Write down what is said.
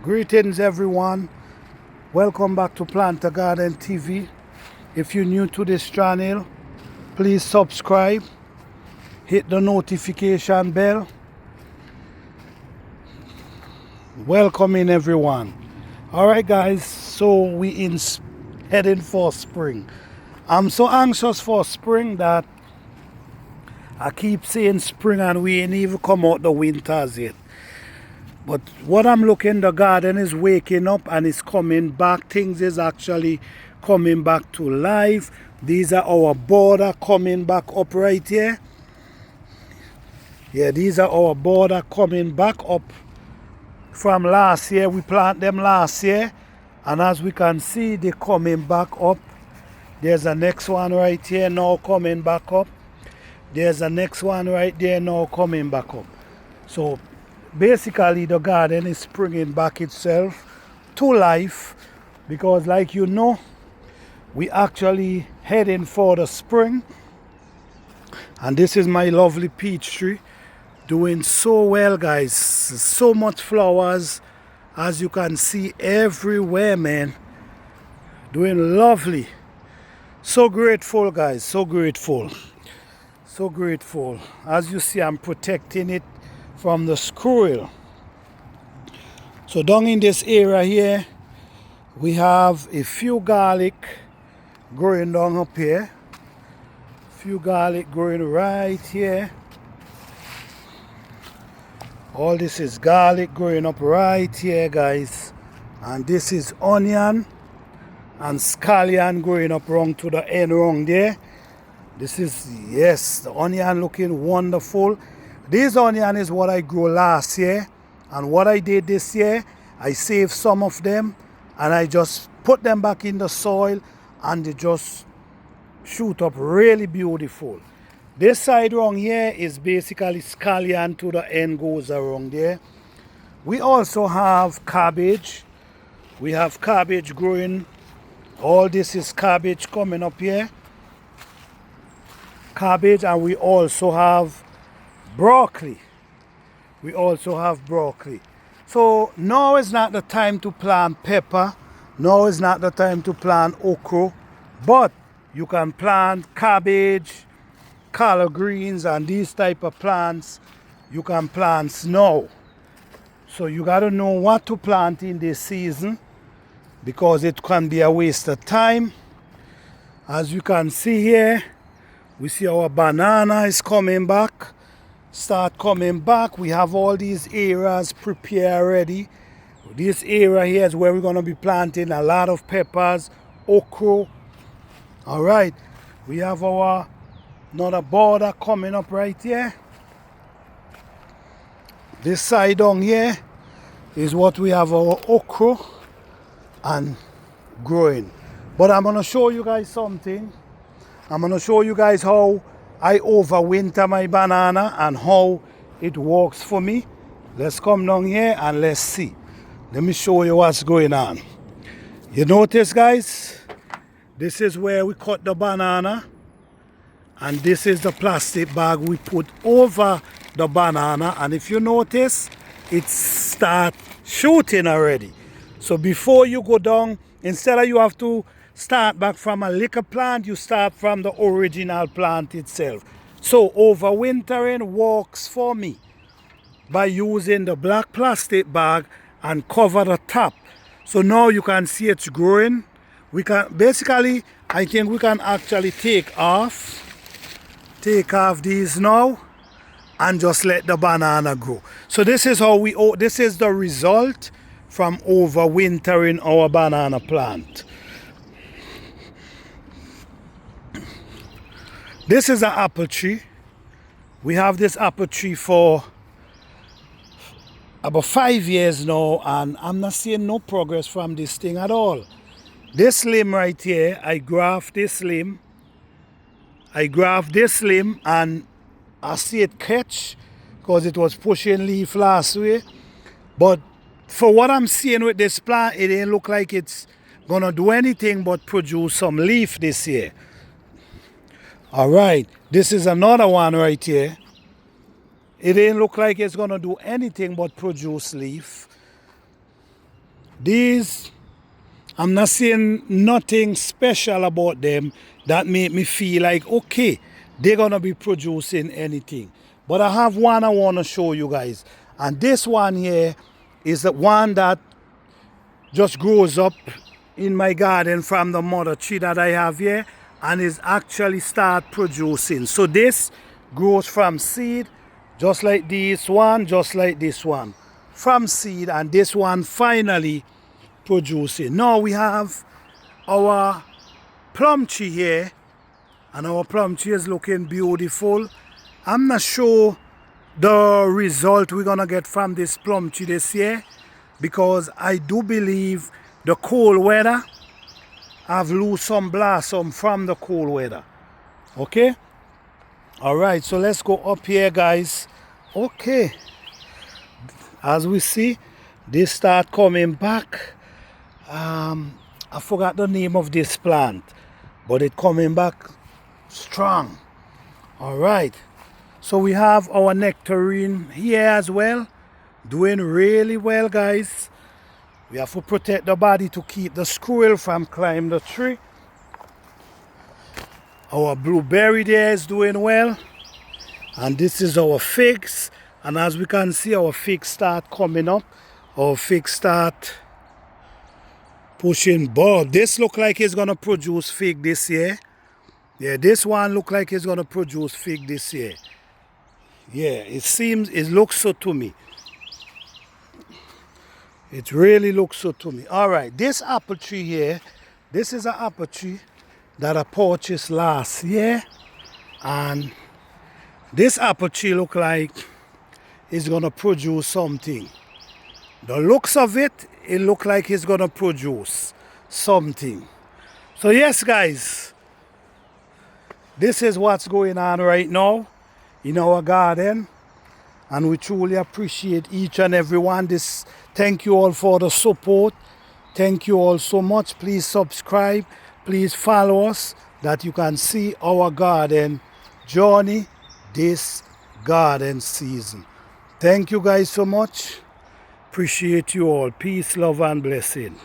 Greetings everyone. Welcome back to Plant a Garden TV. If you're new to this channel, please subscribe, hit the notification bell. Welcoming everyone. Alright guys, so we heading for spring. I'm so anxious for spring that I keep saying spring and we ain't even come out the winters yet. But what I'm looking, the garden is waking up and it's coming back. Things is actually coming back to life. These are our border coming back up right here. Yeah, these are our border coming back up from last year. We planted them last year. And as we can see, they're coming back up. There's a next one right here now coming back up. There's a next one right there now coming back up. So basically the garden is springing back itself to life, because like you know, we actually heading for the spring. And this is my lovely peach tree doing so well, guys. So much flowers, as you can see everywhere, man. Doing lovely. So grateful, guys, so grateful. So grateful. As you see, I'm protecting it from the squirrel. So down in this area here, we have a few garlic growing down up here. Few garlic growing right here. All this is garlic growing up right here, guys. And this is onion and scallion growing up wrong to the end wrong there. This is, yes, the onion looking wonderful. This onion is what I grew last year, and what I did this year, I saved some of them and I just put them back in the soil and they just shoot up really beautiful. This side around here is basically scallion to the end goes around there. We also have cabbage. We have cabbage growing. All this is cabbage coming up here. Cabbage, and we also have broccoli. We also have broccoli. So now is not the time to plant pepper. Now is not the time to plant okra. But you can plant cabbage, collard greens, and these type of plants. You can plant now. So you got to know what to plant in this season, because it can be a waste of time. As you can see here, we see our banana is coming back. Start coming back. We have all these areas prepared already. This area here is where we're going to be planting a lot of peppers, okra. All right, we have our another border coming up right here. This side down here is what we have our okra and growing. But I'm going to show you guys something. I'm going to show you guys how I overwinter my banana and how it works for me. Let's come down here and let's see. Let me show you what's going on. You notice, guys, this is where we cut the banana, and this is the plastic bag we put over the banana. And if you notice, it starts shooting already. So before you go down, instead of you have to start back from a liquor plant, you start from the original plant itself. So overwintering works for me by using the black plastic bag and cover the top. So now you can see it's growing. We can basically, I think we can actually take off these now and just let the banana grow. So this is how this is the result from overwintering our banana plant. This is an apple tree. We have this apple tree for about 5 years now, and I'm not seeing no progress from this thing at all. This limb right here, I graft this limb. And I see it catch because it was pushing leaf last way. But for what I'm seeing with this plant, it ain't look like it's gonna do anything but produce some leaf this year. All right, this is another one right here. It ain't look like it's gonna do anything but produce leaf. These, I'm not saying nothing special about them that make me feel like, okay, they're gonna be producing anything. But I have one I wanna show you guys. And this one here is the one that just grows up in my garden from the mother tree that I have here, and is actually start producing. So this grows from seed, just like this one, just like this one. From seed, and this one finally producing. Now we have our plum tree here, and our plum tree is looking beautiful. I'm not sure the result we're gonna get from this plum tree this year, because I do believe the cold weather have lose some blossom from the cold weather. Okay, all right, so let's go up here, guys. Okay, as we see, they start coming back. I forgot the name of this plant, but it coming back strong. All right, so we have our nectarine here as well, doing really well, guys. We have to protect the body to keep the squirrel from climbing the tree. Our blueberry there is doing well, and this is our figs. And as we can see, our figs start coming up. Our figs start pushing bud. This look like it's gonna produce fig this year. Yeah, this one look like it's gonna produce fig this year. Yeah, it looks so to me. It really looks so to me. All right, this apple tree here, this is an apple tree that I purchased last year, and this apple tree look like it's gonna produce something. The looks of it, it look like it's gonna produce something. So yes, guys, this is what's going on right now in our garden, and we truly appreciate each and every one. Thank you all for the support. Thank you all so much. Please subscribe, please follow us, that you can see our garden journey this garden season. Thank you guys so much. Appreciate you all. Peace, love, and blessing.